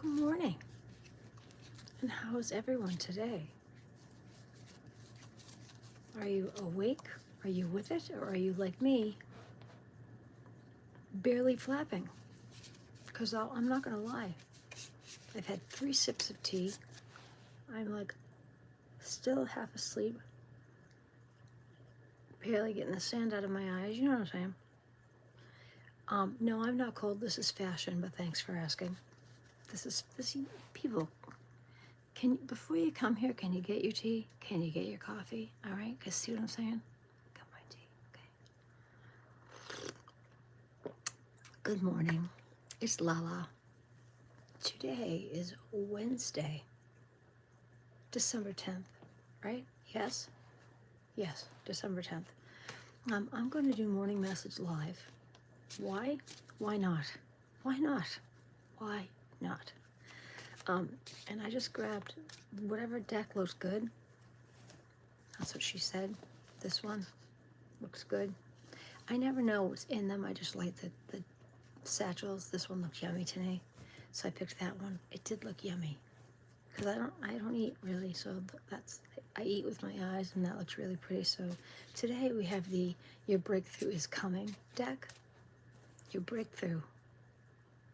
Good morning. And how is everyone today? Are you awake? Are you with it? Or are you like me, barely flapping? Because I'm not going to lie. I've had 3 sips of tea. I'm like still half asleep. Barely getting the sand out of my eyes. You know what I'm saying? No, I'm not cold. This is fashion, but thanks for asking. This people. Before you come here, can you get your tea? Can you get your coffee? All right? Because see what I'm saying? Got my tea. Okay. Good morning. It's Lala. Today is Wednesday, December 10th, right? Yes? Yes, December 10th. I'm going to do morning message live. Why? Why not? Why not? Why not? And I just grabbed whatever deck looks good. That's what she said. This one looks good. I never know what's in them. I just like the satchels. This one looked yummy today, so I picked that one. It did look yummy because I don't eat really, so I eat with my eyes, and that looks really pretty. So today we have the Your Breakthrough is Coming deck. Your breakthrough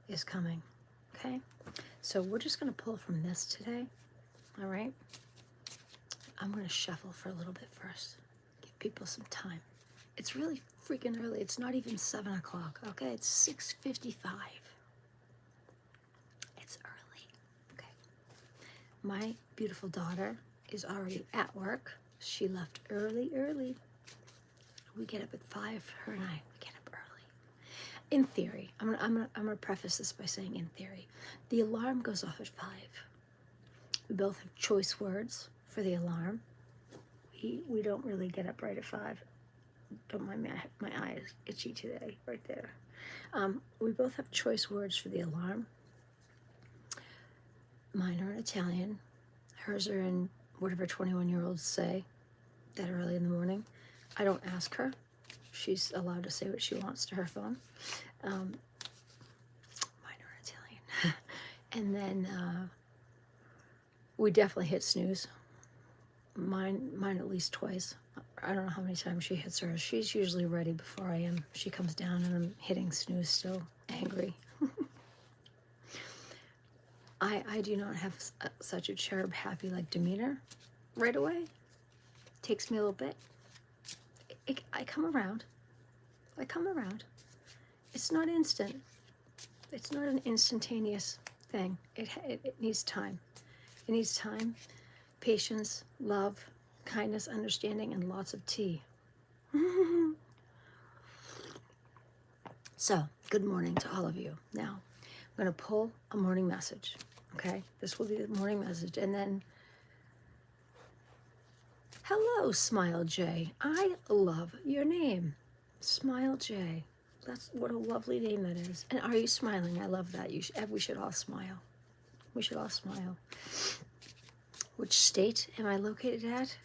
is coming. Okay, so we're just going to pull from this today. All right, I'm going to shuffle for a little bit first, give people some time. It's really freaking early. It's not even 7 o'clock. Okay, it's 6:55. It's early. Okay, my beautiful daughter is already at work. She left early. We get up at 5. Her and I, we get up early. In theory, I'm gonna preface this by saying, in theory, the alarm goes off at 5. We both have choice words for the alarm. We don't really get up right at 5. Don't mind me, my eye is itchy today, right there. We both have choice words for the alarm. Mine are in Italian. Hers are in whatever 21-year-olds say that early in the morning. I don't ask her. She's allowed to say what she wants to her phone. Mine are Italian. And then we definitely hit snooze. Mine at least twice. I don't know how many times she hits hers. She's usually ready before I am. She comes down and I'm hitting snooze still, angry. I do not have such a cherub happy like demeanor right away. Takes me a little bit. I come around. It's not instant. It's not an instantaneous thing. It needs time. It needs time, patience, love, kindness, understanding, and lots of tea. So, good morning to all of you. Now, I'm going to pull a morning message. Okay? This will be the morning message. And then, hello, Smile J. I love your name. Smile J. That's what a lovely name that is. And are you smiling? I love that. We should all smile. We should all smile. Which state am I located at?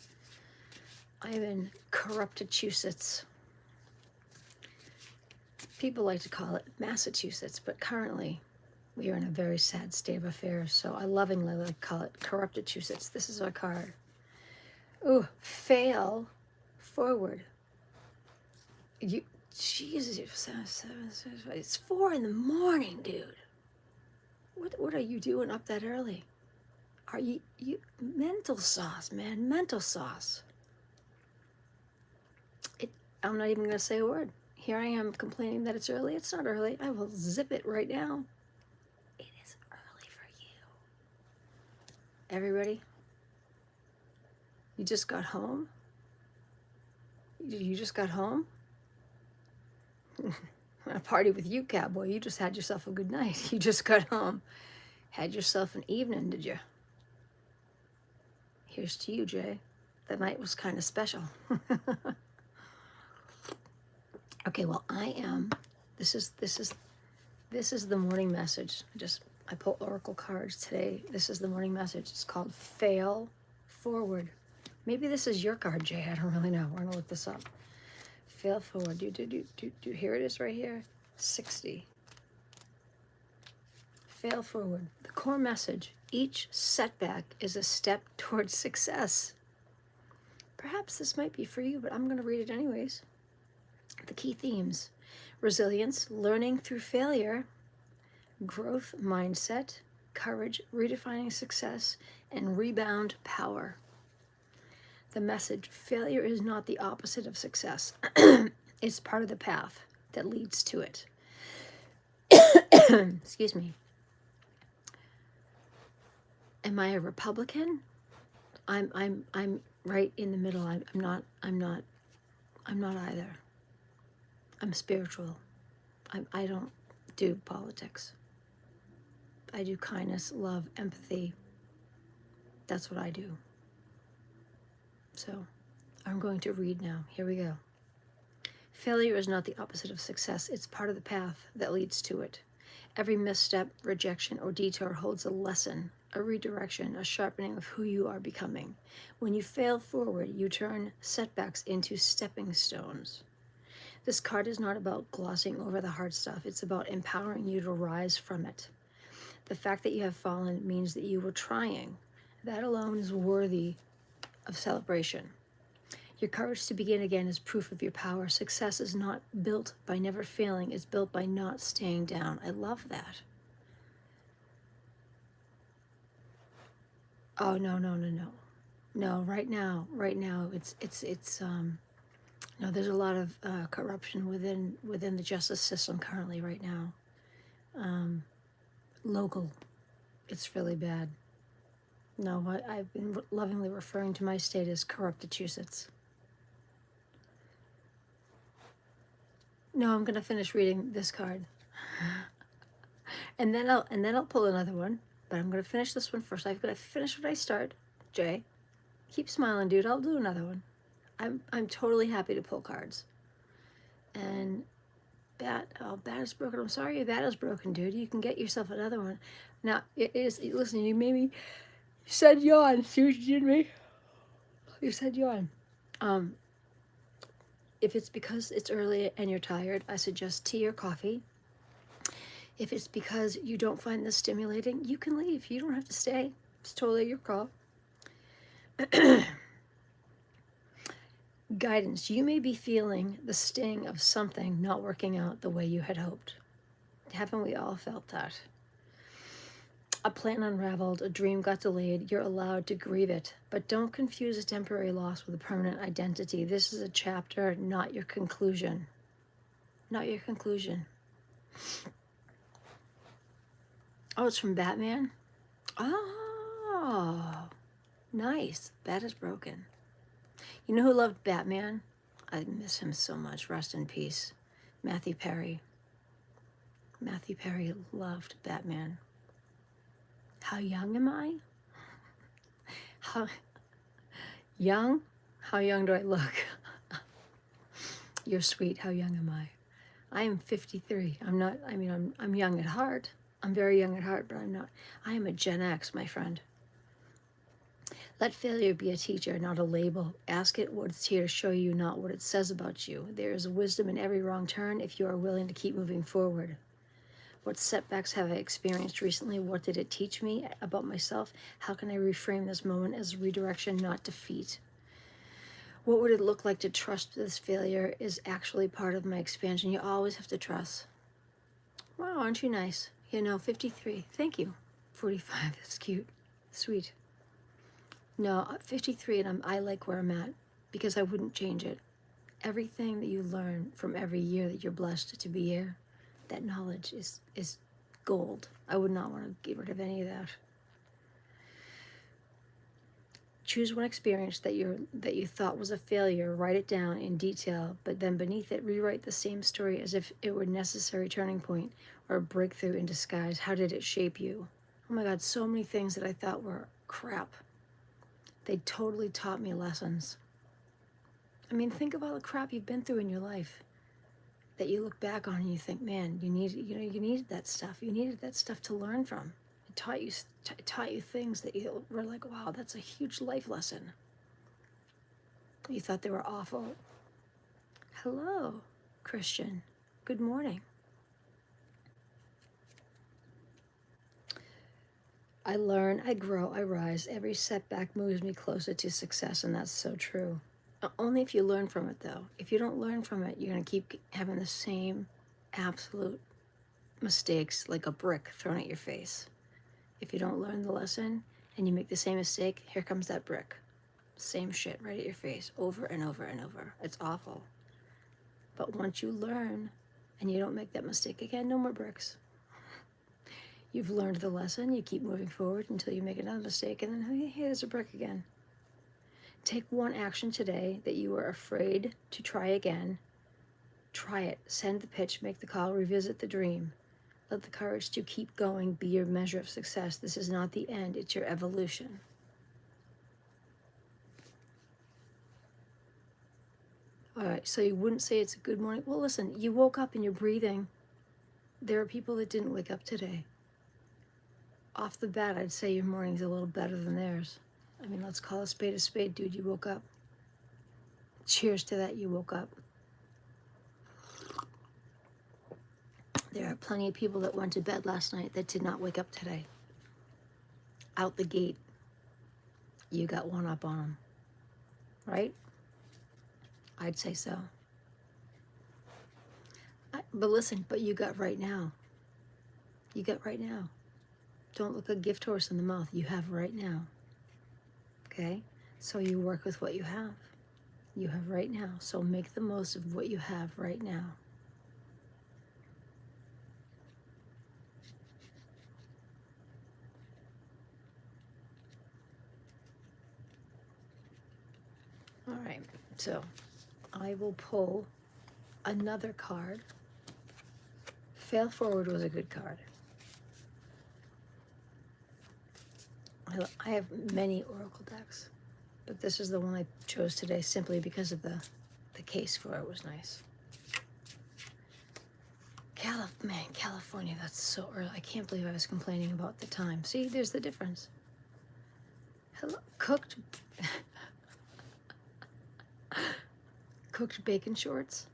I'm in Corruptachusetts. People like to call it Massachusetts, but currently we are in a very sad state of affairs, so I lovingly like to call it Corruptachusetts. This is our card. Ooh, fail forward. Jesus, it's 4 in the morning, dude. What are you doing up that early? Are you mental sauce, man, mental sauce. I'm not even gonna say a word. Here I am complaining that it's early. It's not early. I will zip it right now. It is early for you. Everybody, you just got home? You just got home? A party with you, cowboy. You just had yourself a good night. You just got home. Had yourself an evening, did you? Here's to you, Jay. The night was kind of special. Okay, well, this is the morning message. I pull Oracle cards today. This is the morning message. It's called Fail Forward. Maybe this is your card, Jay. I don't really know. We're gonna look this up. Fail forward. Here it is right here. 60. fail forward. The core message: each setback is a step towards success. Perhaps this might be for you, but I'm going to read it anyways. The key themes: resilience, learning through failure, growth mindset, courage, redefining success, and rebound power. The message: failure is not the opposite of success. It's part of the path that leads to it. Excuse me. Am I a Republican? I'm right in the middle. I'm not either. I'm spiritual. I don't do politics. I do kindness, love, empathy. That's what I do. So I'm going to read now. Here we go. Failure is not the opposite of success. It's part of the path that leads to it. Every misstep, rejection, or detour holds a lesson, a redirection, a sharpening of who you are becoming. When you fail forward, you turn setbacks into stepping stones. This card is not about glossing over the hard stuff. It's about empowering you to rise from it. The fact that you have fallen means that you were trying. That alone is worthy of celebration. Your courage to begin again is proof of your power. Success is not built by never failing. It's built by not staying down. I love that. Oh, no. No, right now, it's no, there's a lot of corruption within the justice system currently right now. Local, it's really bad. No, I've been lovingly referring to my state as Corruptachusetts. No, I'm gonna finish reading this card, and then I'll pull another one. But I'm gonna finish this one first. I've got to finish what I start. Jay, keep smiling, dude. I'll do another one. I'm totally happy to pull cards. And bat is broken. I'm sorry your bat is broken, dude. You can get yourself another one. Now it is. Listen, you said yawn. See what you did to me? You said yawn. If it's because it's early and you're tired, I suggest tea or coffee. If it's because you don't find this stimulating, you can leave. You don't have to stay. It's totally your call. Guidance. You may be feeling the sting of something not working out the way you had hoped. Haven't we all felt that? A plan unraveled, a dream got delayed. You're allowed to grieve it, but don't confuse a temporary loss with a permanent identity. This is a chapter, not your conclusion. Not your conclusion. Oh, it's from Batman? Oh, nice. Bat is broken. You know who loved Batman? I miss him so much. Rest in peace. Matthew Perry. Matthew Perry loved Batman. How young am I? How young? How young do I look? You're sweet. How young am I? I am 53. I'm young at heart. I'm very young at heart, but I'm not. I am a Gen X, my friend. Let failure be a teacher, not a label. Ask it what it's here to show you, not what it says about you. There is wisdom in every wrong turn if you are willing to keep moving forward. What setbacks have I experienced recently? What did it teach me about myself? How can I reframe this moment as redirection, not defeat? What would it look like to trust this failure is actually part of my expansion? You always have to trust. Wow, aren't you nice? 53. Thank you. 45. That's cute. Sweet. No, 53, and I like where I'm at because I wouldn't change it. Everything that you learn from every year that you're blessed to be here, that knowledge is gold. I would not want to get rid of any of that. Choose one experience that you thought was a failure, write it down in detail, but then beneath it, rewrite the same story as if it were a necessary turning point or a breakthrough in disguise. How did it shape you? Oh my God, so many things that I thought were crap. They totally taught me lessons. I mean, think of all the crap you've been through in your life that you look back on and you think, man, you needed that stuff. You needed that stuff to learn from. It taught you things that you were like, wow, that's a huge life lesson. You thought they were awful. Hello, Christian. Good morning. I learn, I grow, I rise. Every setback moves me closer to success, and that's so true. Only if you learn from it, though. If you don't learn from it, you're going to keep having the same absolute mistakes like a brick thrown at your face. If you don't learn the lesson and you make the same mistake, here comes that brick. Same shit right at your face over and over and over. It's awful. But once you learn and you don't make that mistake again, no more bricks. You've learned the lesson, you keep moving forward until you make another mistake, and then, hey, there's a brick again. Take one action today that you were afraid to try again. Try it. Send the pitch, make the call, revisit the dream. Let the courage to keep going be your measure of success. This is not the end, it's your evolution. All right, so you wouldn't say it's a good morning. Well, listen, you woke up and you're breathing. There are people that didn't wake up today. Off the bat, I'd say your morning's a little better than theirs. I mean, let's call a spade, dude. You woke up. Cheers to that, you woke up. There are plenty of people that went to bed last night that did not wake up today. Out the gate, you got one up on them, right? I'd say so. But listen, but you got right now. You got right now. Don't look a gift horse in the mouth. You have right now. Okay? So you work with what you have. You have right now. So make the most of what you have right now. All right. So I will pull another card. Fail Forward was a good card. I have many Oracle decks, but this is the one I chose today simply because of the case for it was nice. Man, California, that's so early. I can't believe I was complaining about the time. See, there's the difference. Hello, cooked bacon shorts.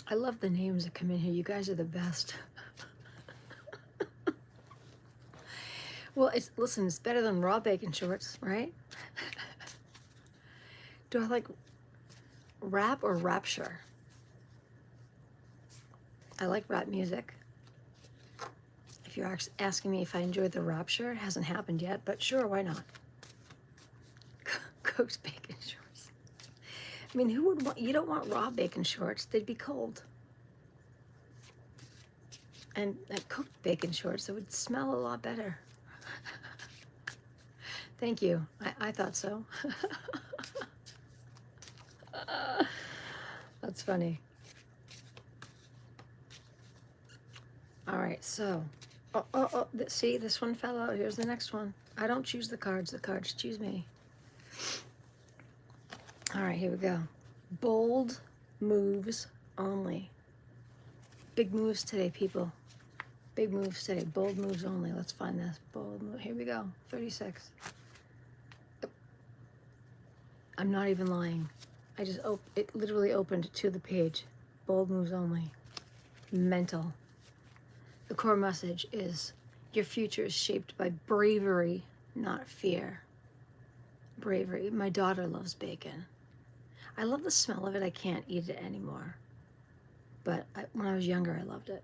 I love the names that come in here. You guys are the best. Well, listen, it's better than raw bacon shorts, right? Do I like rap or rapture? I like rap music. If you're asking me if I enjoyed the rapture, it hasn't happened yet, but sure, why not? Cooked bacon shorts. I mean, who would want, you don't want raw bacon shorts, they'd be cold. And cooked bacon shorts, it would smell a lot better. Thank you. I thought so. That's funny. All right, so, see, this one fell out. Here's the next one. I don't choose the cards choose me. All right, here we go. Bold moves only. Big moves today, people. Big moves today. Bold moves only. Let's find this. Bold move. Here we go. 36. I'm not even lying. It literally opened to the page. Bold moves only. Mental. The core message is your future is shaped by bravery, not fear. Bravery. My daughter loves bacon. I love the smell of it. I can't eat it anymore. But when I was younger, I loved it.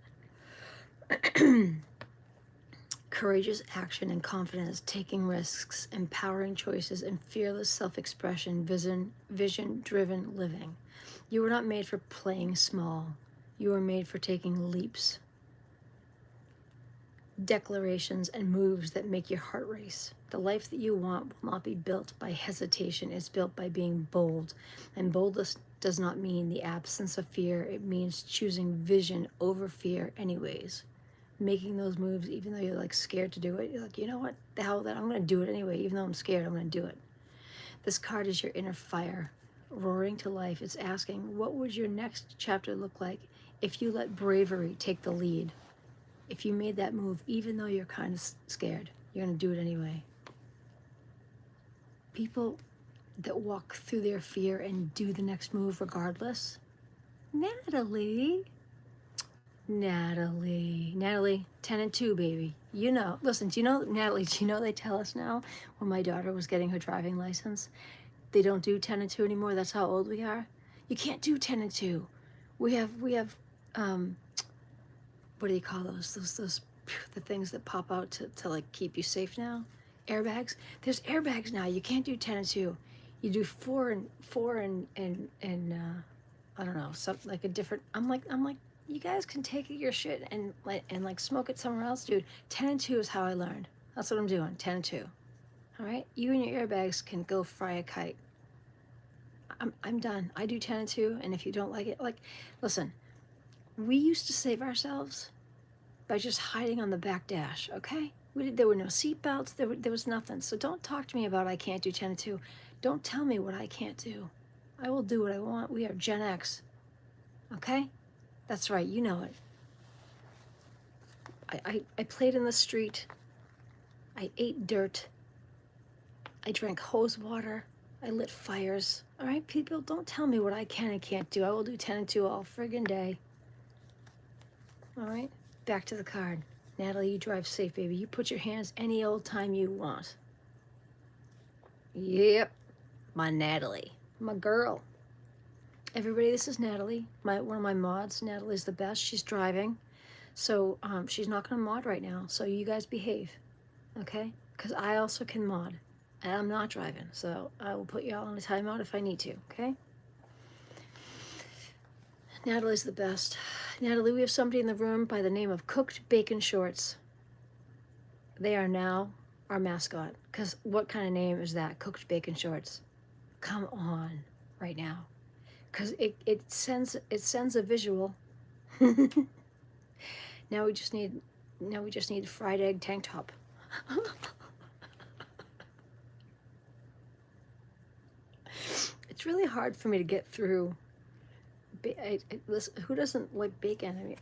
Courageous action and confidence, taking risks, empowering choices, and fearless self-expression, vision-driven living. You were not made for playing small. You were made for taking leaps. Declarations and moves that make your heart race. The life that you want will not be built by hesitation. It's built by being bold. And boldness does not mean the absence of fear. It means choosing vision over fear anyways. Making those moves even though you're like scared to do it. You're like, you know what? The hell with that. I'm going to do it anyway. Even though I'm scared, I'm going to do it. This card is your inner fire, roaring to life. It's asking, what would your next chapter look like if you let bravery take the lead? If you made that move, even though you're kind of scared, you're going to do it anyway. People that walk through their fear and do the next move regardless. Natalie, Natalie, 10 and 2, baby. You know, listen, do you know, Natalie, do you know they tell us now when my daughter was getting her driving license, they don't do 10 and 2 anymore. That's how old we are. You can't do 10 and 2. We have, what do you call those? Those, the things that pop out to like keep you safe now? Airbags. There's airbags now. You can't do 10 and 2. You do four and I don't know, something like a different. I'm like, you guys can take your shit and like smoke it somewhere else, dude. 10 and 2 is how I learned. That's what I'm doing. 10 and 2. All right, you and your airbags can go fry a kite. I'm done. I do 10 and 2, and if you don't like it, like, listen, we used to save ourselves by just hiding on the back dash, okay? There were no seatbelts, there was nothing. So don't talk to me about I can't do 10 and 2. Don't tell me what I can't do. I will do what I want. We are Gen X, okay? That's right, you know it. I played in the street. I ate dirt. I drank hose water. I lit fires. All right, people, don't tell me what I can and can't do. I will do 10 and 2 all friggin' day. All right, back to the card. Natalie, you drive safe, baby. You put your hands any old time you want. Yep, my Natalie, my girl. Everybody, this is Natalie, one of my mods. Natalie's the best. She's driving, so she's not gonna mod right now. So you guys behave, okay? Because I also can mod, and I'm not driving, so I will put y'all on a timeout if I need to, okay? Natalie's the best. Natalie, we have somebody in the room by the name of Cooked Bacon Shorts. They are now our mascot. Because what kind of name is that? Cooked Bacon Shorts. Come on, right now. Because it sends a visual. Now we just need fried egg tank top. It's really hard for me to get through. Listen, who doesn't like bacon? I mean,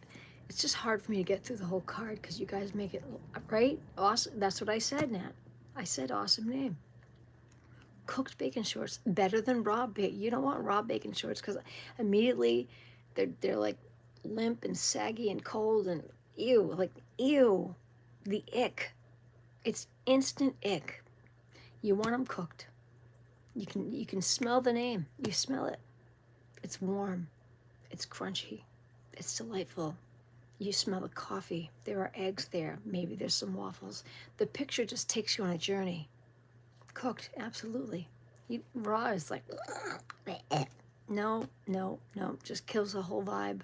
it's just hard for me to get through the whole card because you guys make it, right? Awesome. That's what I said, Nat. I said awesome name. Cooked bacon shorts, better than raw bacon. You don't want raw bacon shorts because immediately they're like limp and saggy and cold and ew, like ew, the ick. It's instant ick. You want them cooked. You can smell the name. You smell it. It's warm. It's crunchy. It's delightful. You smell the coffee. There are eggs there. Maybe there's some waffles. The picture just takes you on a journey. Cooked, absolutely. Raw is like, no, just kills the whole vibe.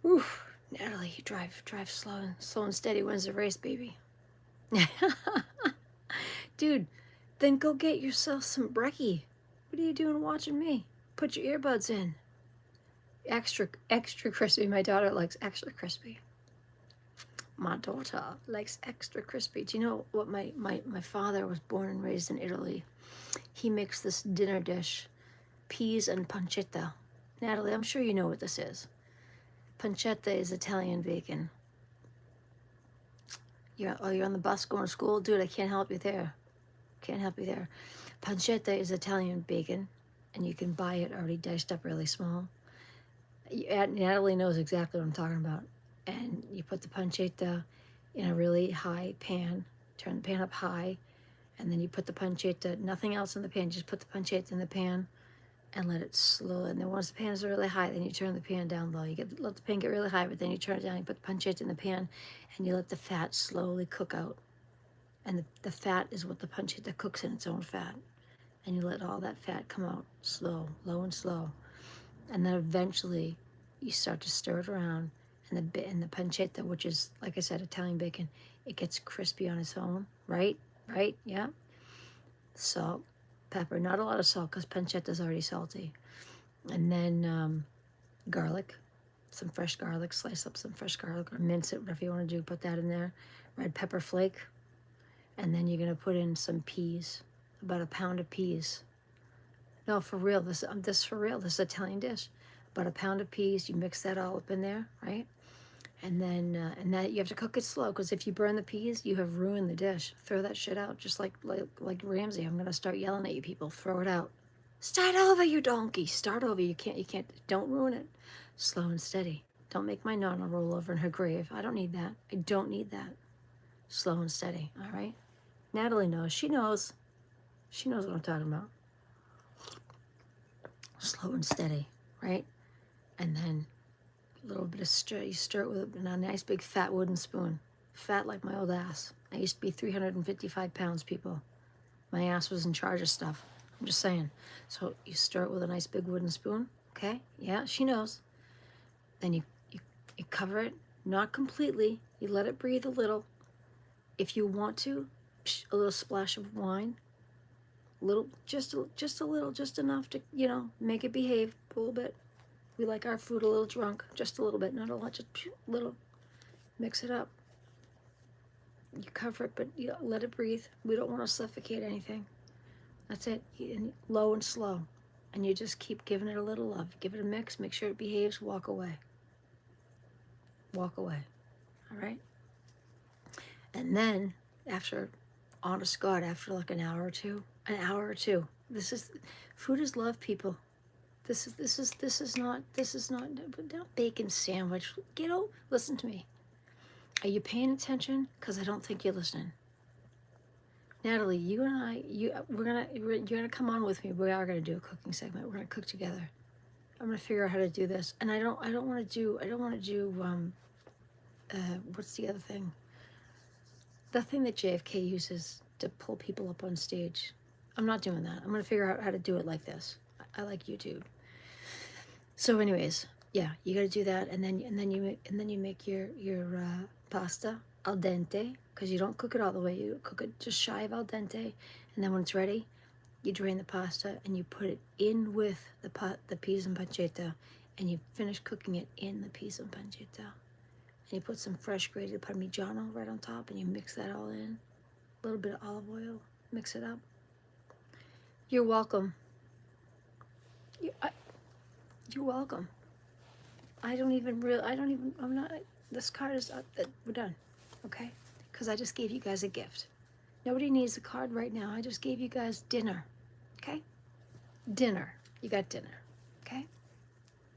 Oof, Natalie, you drive slow and steady wins the race, baby. Dude, then go get yourself some brekkie. What are you doing watching me? Put your earbuds in. Extra crispy. My daughter likes extra crispy. My daughter likes extra crispy. Do you know what my father was born and raised in Italy? He makes this dinner dish, peas and pancetta. Natalie, I'm sure you know what this is. Pancetta is Italian bacon. You're on the bus going to school? Dude, I can't help you there. Can't help you there. Pancetta is Italian bacon, and you can buy it already diced up really small. Natalie knows exactly what I'm talking about. And you put the pancetta in a really high pan, turn the pan up high, and then you put the pancetta, nothing else in the pan, just put the pancetta in the pan and let it slow. And then once the pan is really high, then you turn the pan down low. Let the pan get really high, but then you turn it down, you put the pancetta in the pan, and you let the fat slowly cook out. And the fat is what the pancetta cooks in its own fat. And you let all that fat come out slow, low and slow. And then eventually you start to stir it around. And the pancetta, which is, like I said, Italian bacon, it gets crispy on its own, right? Right, yeah. Salt, pepper, not a lot of salt because pancetta is already salty. And then garlic, some fresh garlic, slice up some fresh garlic or mince it, whatever you want to do, put that in there. Red pepper flake. And then you're going to put in some peas, about a pound of peas. No, for real, this for real, this is an Italian dish. About a pound of peas, you mix that all up in there, right? And then and that you have to cook it slow because if you burn the peas, you have ruined the dish. Throw that shit out, just like Ramsay. I'm gonna start yelling at you people. Throw it out. Start over, you donkey. Start over. You can't. Don't ruin it. Slow and steady. Don't make my Nana roll over in her grave. I don't need that. I don't need that. Slow and steady, all right? Natalie knows. She knows. She knows what I'm talking about. Slow and steady, right? And then a little bit of stir. You stir it with a nice big fat wooden spoon. Fat like my old ass. I used to be 355 pounds, people. My ass was in charge of stuff. I'm just saying. So you stir it with a nice big wooden spoon, okay? Yeah, she knows. Then you cover it, not completely. You let it breathe a little. If you want to, a little splash of wine. Just a little, just enough to, make it behave a little bit. We like our food a little drunk, just a little bit, not a lot, just a little. Mix it up. You cover it, but you let it breathe. We don't want to suffocate anything. That's it. Low and slow. And you just keep giving it a little love. Give it a mix, make sure it behaves, walk away. Walk away. All right? And then, after, honest God, after like an hour or two, food is love, people. This is not bacon sandwich. Listen to me. Are you paying attention? Because I don't think you're listening. Natalie, you and I, you're gonna come on with me. We are gonna do a cooking segment. We're gonna cook together. I'm gonna figure out how to do this. And I don't want to do. What's the other thing? The thing that JFK uses to pull people up on stage. I'm not doing that. I'm gonna figure out how to do it like this. I like YouTube. So, anyways, yeah, you got to do that, and then you make your pasta al dente, because you don't cook it all the way. You cook it just shy of al dente, and then when it's ready, you drain the pasta and you put it in with the peas and pancetta, and you finish cooking it in the peas and pancetta, and you put some fresh grated parmigiano right on top, and you mix that all in. A little bit of olive oil, mix it up. You're welcome. You're welcome. This card is up. We're done, okay? Because I just gave you guys a gift. Nobody needs a card right now. I just gave you guys dinner, okay? Dinner. You got dinner, okay?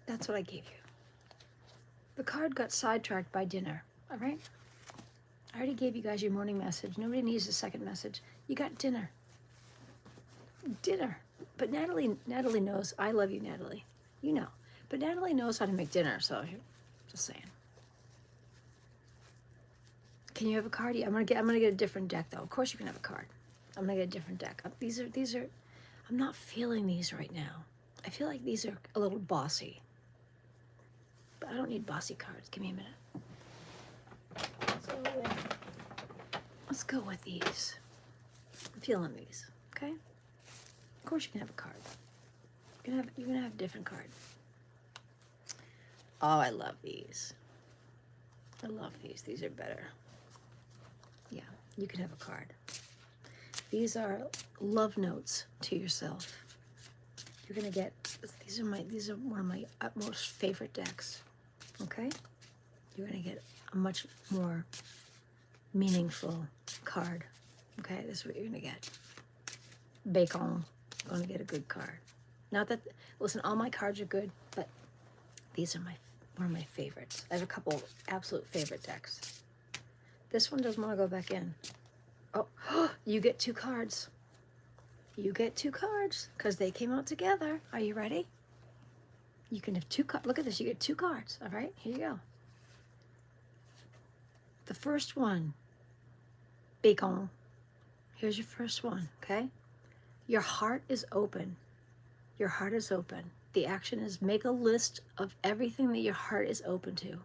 That's what I gave you. The card got sidetracked by dinner, all right? I already gave you guys your morning message. Nobody needs a second message. You got dinner. Dinner. But Natalie knows. I love you, Natalie. You know. But Natalie knows how to make dinner, so just saying. Can you have a card? Yeah, I'm gonna get a different deck though. Of course you can have a card. I'm gonna get a different deck. These are I'm not feeling these right now. I feel like these are a little bossy. But I don't need bossy cards. Give me a minute. Let's go with these. I'm feeling these, okay? Of course you can have a card. You're gonna have a different card. Oh, I love these. I love these. These are better. Yeah, you can have a card. These are love notes to yourself. You're gonna get these are one of my utmost favorite decks. Okay? You're gonna get a much more meaningful card. Okay, this is what you're gonna get. Bacon. Gonna get a good card. Not that, listen, all my cards are good, but these are one of my favorites. I have a couple absolute favorite decks. This one doesn't want to go back in. Oh, you get 2 cards. You get 2 cards because they came out together. Are you ready? You can have 2 cards. Look at this. You get 2 cards. All right, here you go. The first one, bacon. Here's your first one, okay? Your heart is open. Your heart is open. The action is make a list of everything that your heart is open to.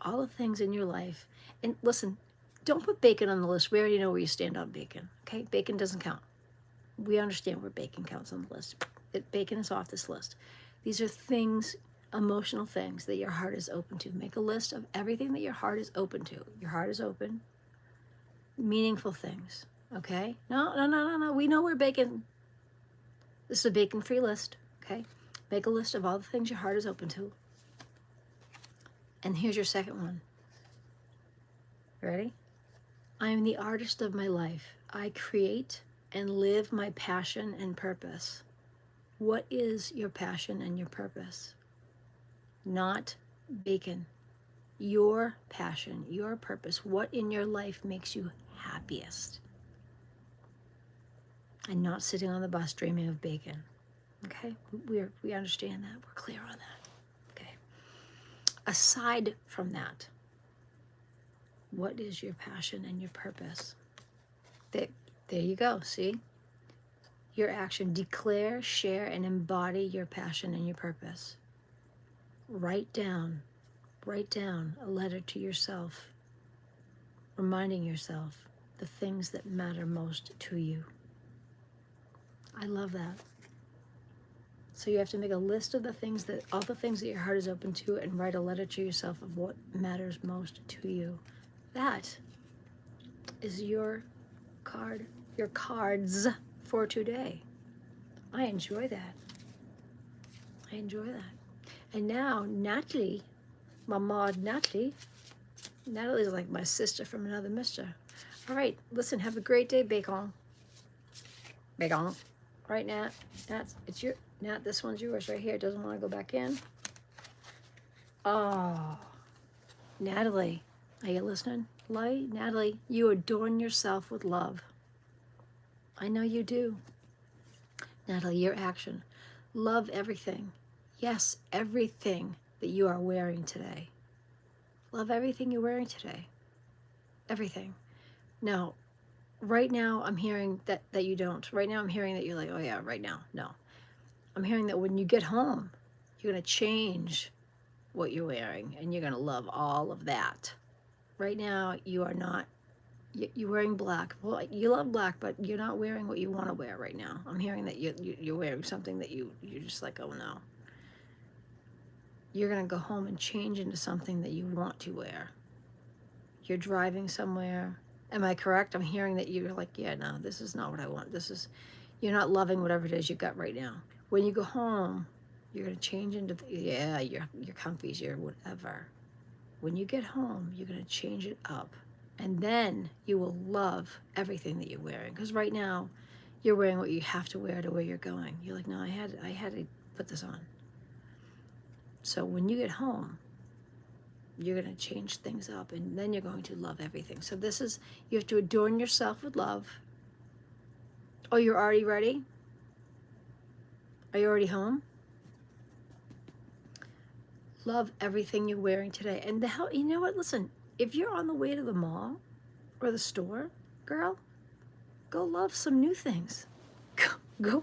All the things in your life. And listen, don't put bacon on the list. We already know where you stand on bacon, okay? Bacon doesn't count. We understand where bacon counts on the list. Bacon is off this list. These are things, emotional things that your heart is open to. Make a list of everything that your heart is open to. Your heart is open. Meaningful things, okay? No. We know where bacon. This is a bacon-free list, okay? Make a list of all the things your heart is open to. And here's your second one. Ready? I am the artist of my life. I create and live my passion and purpose. What is your passion and your purpose? Not Bacon. Your passion, your purpose, what in your life makes you happiest. And not sitting on the bus dreaming of bacon. Okay? We understand that. We're clear on that. Okay. Aside from that, what is your passion and your purpose? There you go. See? Your action. Declare, share, and embody your passion and your purpose. Write down a letter to yourself, reminding yourself the things that matter most to you. I love that. So you have to make a list of all the things that your heart is open to, and write a letter to yourself of what matters most to you. That is your cards for today. I enjoy that. And now Natalie, my mod Natalie is like my sister from another mister. All right, listen, have a great day, Bacon. All right, Nat, this one's yours right here. It doesn't want to go back in. Oh, Natalie, are you listening? Natalie, you adorn yourself with love. I know you do. Natalie, your action. Love everything. Yes, everything that you are wearing today. Love everything you're wearing today. Everything. Now, right now, I'm hearing that you don't. Right now, I'm hearing that you're like, oh yeah, right now. No. I'm hearing that when you get home, you're going to change what you're wearing, and you're going to love all of that. Right now, you are not. You're wearing black. Well, you love black, but you're not wearing what you want to wear right now. I'm hearing that you're wearing something that you're just like, oh no. You're going to go home and change into something that you want to wear. You're driving somewhere. Am I correct? I'm hearing that you're like, yeah, no, this is not what I want. You're not loving whatever it is you got right now. When you go home, you're going to change into, your comfies, your whatever. When you get home, you're going to change it up. And then you will love everything that you're wearing. Because right now, you're wearing what you have to wear to where you're going. You're like, no, I had to put this on. So when you get home, you're going to change things up, and then you're going to love everything. So you have to adorn yourself with love. Oh, you're already ready? Are you already home? Love everything you're wearing today. And you know what? Listen, if you're on the way to the mall or the store, girl, go love some new things. Go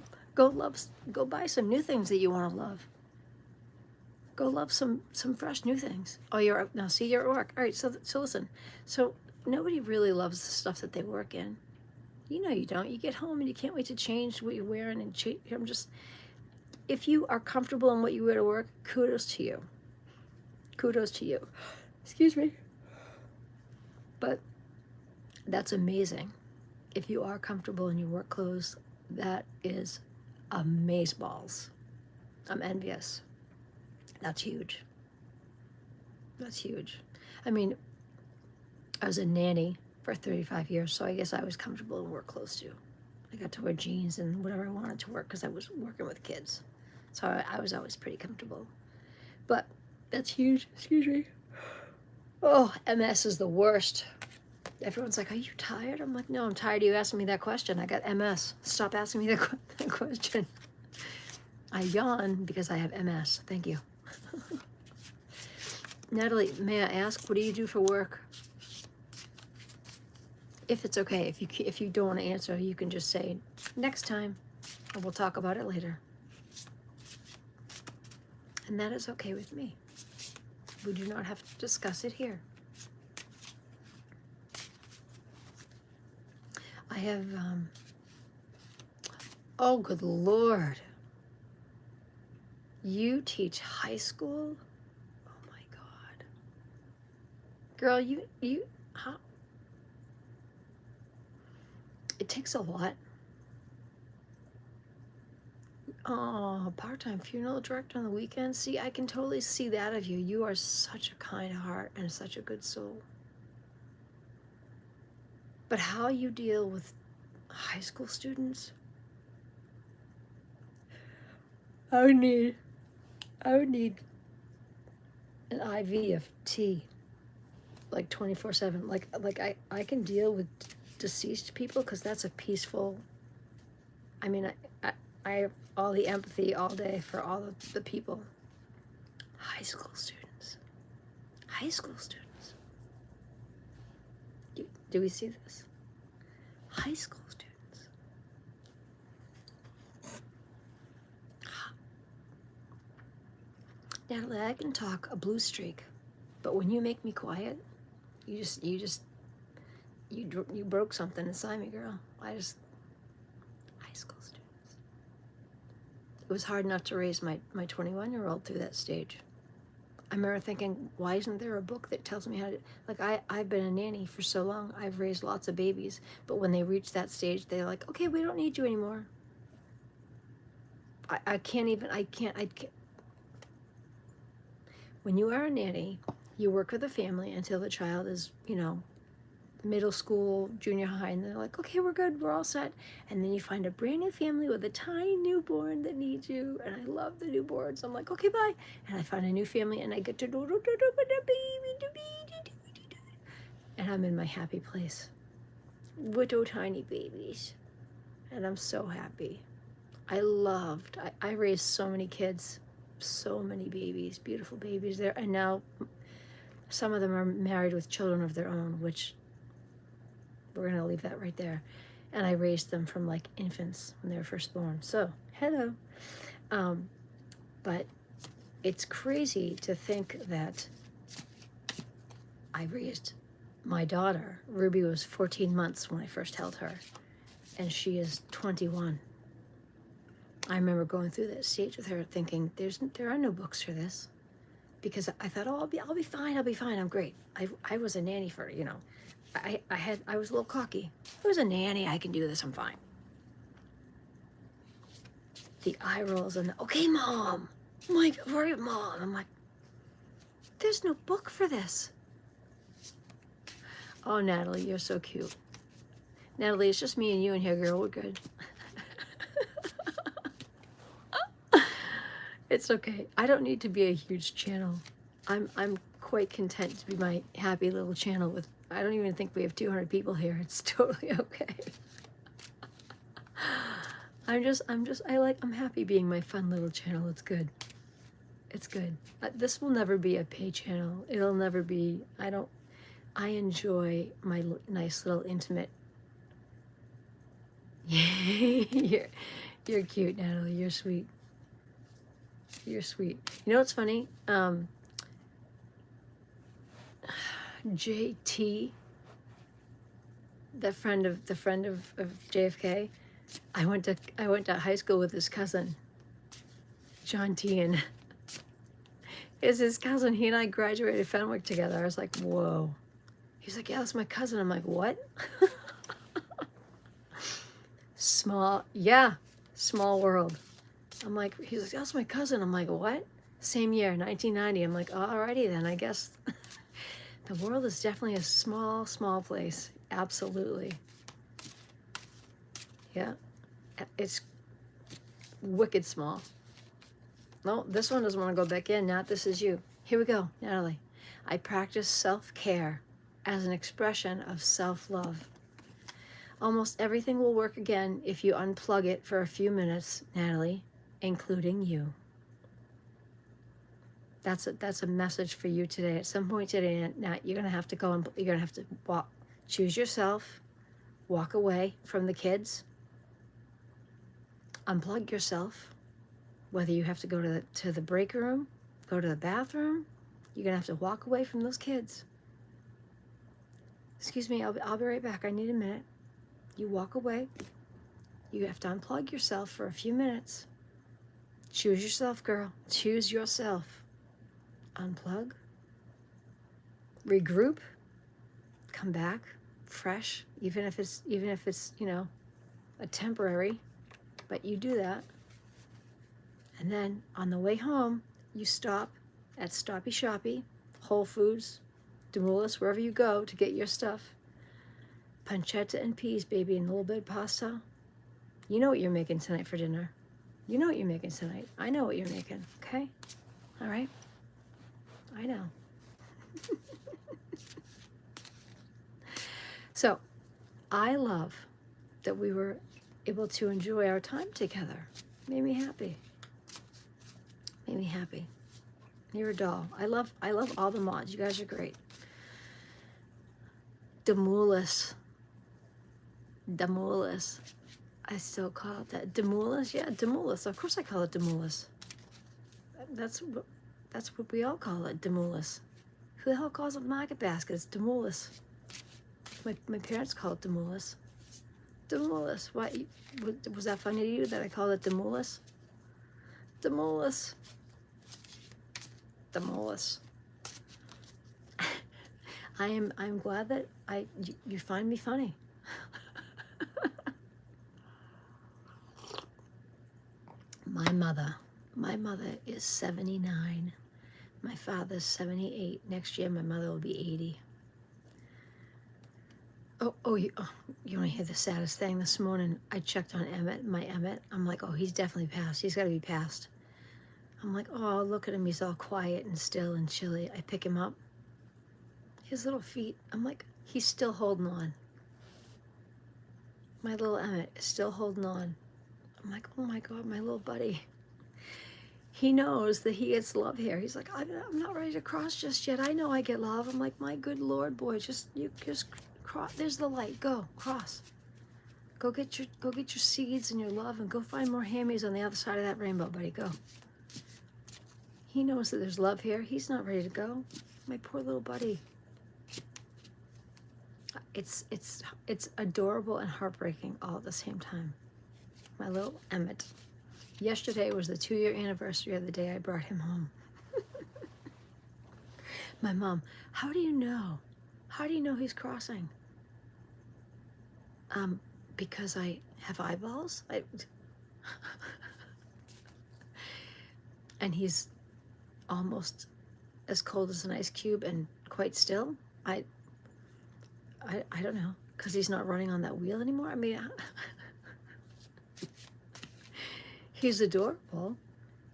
buy some new things that you want to love. Go love some fresh new things. Oh, you're up now. See, you're at work. All right, so listen. So nobody really loves the stuff that they work in. You know you don't. You get home and you can't wait to change what you're wearing and change. If you are comfortable in what you wear to work, kudos to you. Kudos to you. Excuse me. But that's amazing. If you are comfortable in your work clothes, that is amazeballs. I'm envious. That's huge. That's huge. I mean, I was a nanny for 35 years, so I guess I was comfortable in work clothes too. I got to wear jeans and whatever I wanted to work because I was working with kids. So I was always pretty comfortable. But that's huge. Excuse me. Oh, MS is the worst. Everyone's like, are you tired? I'm like, no, I'm tired of you asking me that question. I got MS. Stop asking me that question. I yawn because I have MS. Thank you. Natalie, may I ask, what do you do for work? If it's okay, if you don't want to answer, you can just say next time, and we'll talk about it later. And that is okay with me. We do not have to discuss it here. I have, oh, good Lord. You teach high school? Oh my God. Girl, how? It takes a lot. Oh, part-time funeral director on the weekends. See, I can totally see that of you. You are such a kind heart and such a good soul. But how you deal with high school students, I would need an IV of tea, like 24/7. Like I can deal with deceased people because that's a peaceful. I mean, I have all the empathy all day for all of the people. High school students. High school students. Do we see this? High school students. Natalie, I can talk a blue streak, but when you make me quiet, you broke something inside me, girl. High school students. It was hard enough to raise my 21-year-old through that stage. I remember thinking, why isn't there a book that tells me how to, like, I've been a nanny for so long, I've raised lots of babies, but when they reach that stage, they're like, okay, we don't need you anymore. I can't. When you are a nanny, you work with a family until the child is, middle school, junior high, and they're like, okay, we're good, we're all set. And then you find a brand new family with a tiny newborn that needs you, and I love the newborns. I'm like, okay, bye. And I find a new family, and I get to do the baby, and I'm in my happy place. Little tiny babies. And I'm so happy. I raised so many kids, so many babies, beautiful babies there, and now some of them are married with children of their own, which we're going to leave that right there. And I raised them from like infants when they were first born. So, hello. But it's crazy to think that I raised my daughter. Ruby was 14 months when I first held her, and she is 21. I remember going through that stage with her thinking, there are no books for this. Because I thought, oh, I'll be fine, I'm great. I was a nanny for, I was a little cocky. I was a nanny, I can do this, I'm fine. The eye rolls and okay, Mom. I'm like, where Mom? I'm like, there's no book for this. Oh, Natalie, you're so cute. Natalie, it's just me and you in here, girl, we're good. It's okay. I don't need to be a huge channel. I'm quite content to be my happy little channel with, I don't even think we have 200 people here. It's totally okay. I'm happy being my fun little channel. It's good. It's good. This will never be a pay channel. It'll never be, I enjoy my nice little intimate. You're cute, Natalie. You're sweet. You're sweet. You know what's funny? JT, the friend of JFK, I went to high school with his cousin, John T, and is his cousin. He and I graduated Fenwick together. I was like, whoa. He's like, yeah, that's my cousin. I'm like, what? Small world. I'm like, he's like, that's my cousin. I'm like, what? Same year, 1990. I'm like, alrighty then, I guess. The world is definitely a small, small place. Absolutely. Yeah. It's wicked small. No, this one doesn't want to go back in. Nat, this is you. Here we go, Natalie. I practice self-care as an expression of self-love. Almost everything will work again if you unplug it for a few minutes, Natalie, including you. That's a message for you today. At some point today, Nat, you're gonna have to go and you're gonna have to choose yourself, walk away from the kids, unplug yourself. Whether you have to go to the break room, go to the bathroom, you're gonna have to walk away from those kids. Excuse me, I'll be right back. I need a minute. You walk away. You have to unplug yourself for a few minutes. Choose yourself, girl. Choose yourself. Unplug. Regroup. Come back fresh, even if it's a temporary, but you do that. And then on the way home, you stop at Stoppy Shoppy, Whole Foods, Demoulas, wherever you go to get your stuff. Pancetta and peas, baby, and a little bit of pasta. You know what you're making tonight for dinner. You know what you're making tonight. I know what you're making, okay? All right? I know. So, I love that we were able to enjoy our time together. Made me happy. Made me happy. You're a doll. I love all the mods. You guys are great. Demoulas. Demoulas. I still call it that. Demoulas? Yeah, Demoulas. Of course I call it Demoulas. That's what we all call it, Demoulas. Who the hell calls it market basket? It's Demoulas. My parents call it Demoulas. Demoulas. Why? Was that funny to you that I called it Demoulas? Demoulas. Demoulas. I'm glad that you find me funny. My mother is 79. My father's 78. Next year my mother will be 80. You want to hear the saddest thing? This morning I checked on my Emmett. I'm like, oh, he's definitely passed. He's got to be passed. I'm like, oh, look at him. He's all quiet and still and chilly. I pick him up. His little feet. I'm like, he's still holding on. My little Emmett is still holding on. I'm like, oh my God, my little buddy. He knows that he gets love here. He's like, I'm not ready to cross just yet. I know I get love. I'm like, my good Lord, boy, just cross. There's the light. Go cross. Go get your seeds and your love, and go find more hammies on the other side of that rainbow, buddy. Go. He knows that there's love here. He's not ready to go. My poor little buddy. It's adorable and heartbreaking all at the same time. My little Emmett. Yesterday was the 2-year anniversary of the day I brought him home. My mom, how do you know? How do you know he's crossing? Because I have eyeballs. And he's almost as cold as an ice cube and quite still. I don't know, because he's not running on that wheel anymore. I mean, he's adorable.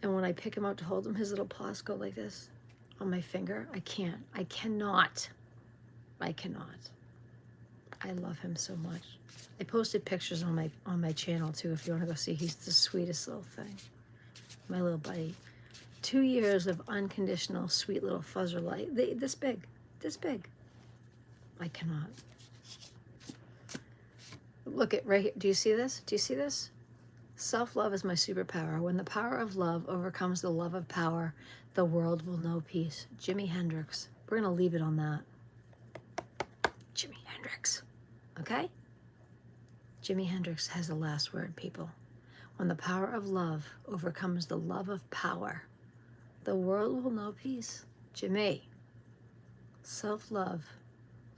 And when I pick him out to hold him, his little paws go like this on my finger. I cannot. I love him so much. I posted pictures on my channel too, if you want to go see. He's the sweetest little thing. My little buddy. 2 years of unconditional, sweet little fuzzer light. This big. I cannot. Look at right here. Do you see this? Do you see this? Self-love is my superpower. When the power of love overcomes the love of power, the world will know peace. Jimi Hendrix. We're going to leave it on that. Jimi Hendrix. Okay? Jimi Hendrix has the last word, people. When the power of love overcomes the love of power, the world will know peace. Jimmy. Self-love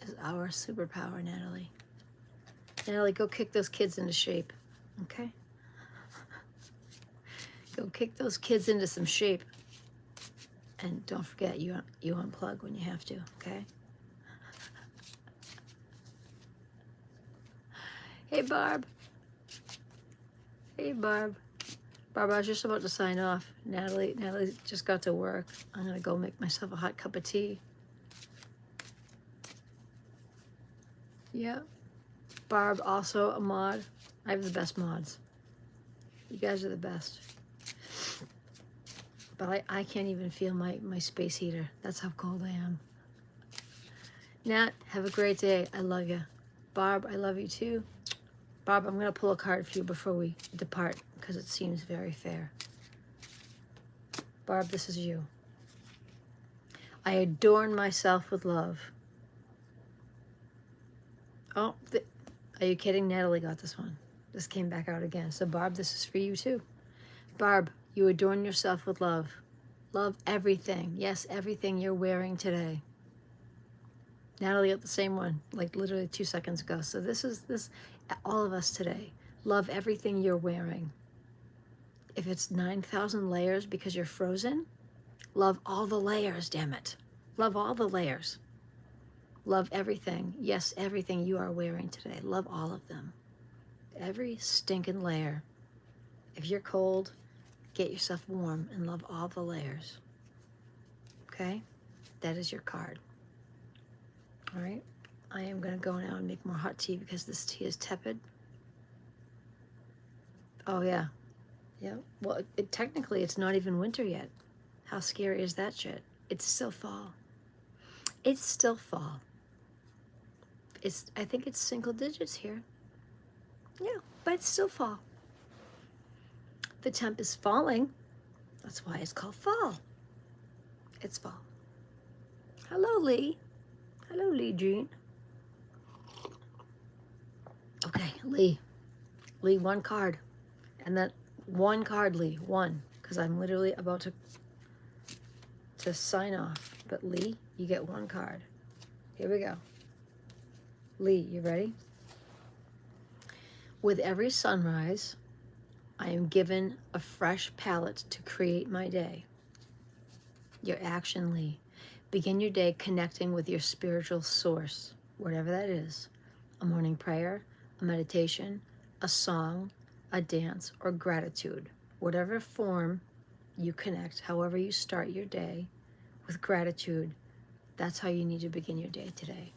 is our superpower, Natalie. Natalie, go kick those kids into shape, okay? Go kick those kids into some shape. And don't forget, you unplug when you have to, okay? Hey, Barb. Hey, Barb. Barb, I was just about to sign off. Natalie just got to work. I'm going to go make myself a hot cup of tea. Yeah. Barb, also a mod. I have the best mods. You guys are the best. But I can't even feel my space heater. That's how cold I am. Nat, have a great day. I love you. Barb, I love you too. Barb, I'm going to pull a card for you before we depart because it seems very fair. Barb, this is you. I adorn myself with love. Oh, are you kidding? Natalie got this one. This came back out again. So, Barb, this is for you too. Barb, you adorn yourself with love. Love everything. Yes, everything you're wearing today. Natalie got the same one, like literally 2 seconds ago. So this, all of us today. Love everything you're wearing. If it's 9,000 layers because you're frozen, love all the layers, damn it. Love all the layers. Love everything. Yes, everything you are wearing today. Love all of them. Every stinking layer. If you're cold, get yourself warm and love all the layers. Okay? That is your card. All right. I am going to go now and make more hot tea because this tea is tepid. Oh, yeah. Yeah. Well, technically, it's not even winter yet. How scary is that shit? It's still fall. It's still fall. I think it's single digits here. Yeah, but it's still fall. The temp is falling. That's why it's called fall. It's fall. Hello, Lee. Hello, Lee Jean. Okay, Lee. Lee, one card. And then one card, Lee. One. Because I'm literally about to sign off. But Lee, you get one card. Here we go. Lee, you ready? With every sunrise, I am given a fresh palette to create my day. Your action, Lee. Begin your day connecting with your spiritual source, whatever that is. A morning prayer, a meditation, a song, a dance, or gratitude. Whatever form you connect, however you start your day with gratitude, that's how you need to begin your day today.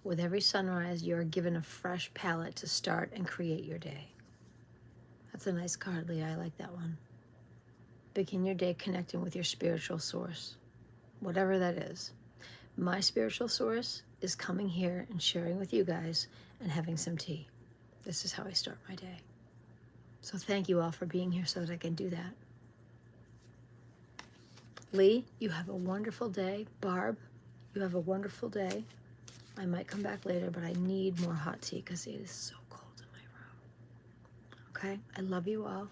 With every sunrise, you are given a fresh palette to start and create your day. That's a nice card, Lee. I like that one. Begin your day connecting with your spiritual source, whatever that is. My spiritual source is coming here and sharing with you guys and having some tea. This is how I start my day. So thank you all for being here so that I can do that. Lee, you have a wonderful day. Barb, you have a wonderful day. I might come back later, but I need more hot tea because it is so cold in my room. Okay? I love you all.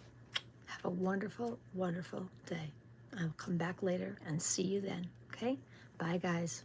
Have a wonderful, wonderful day. I'll come back later and see you then. Okay? Bye, guys.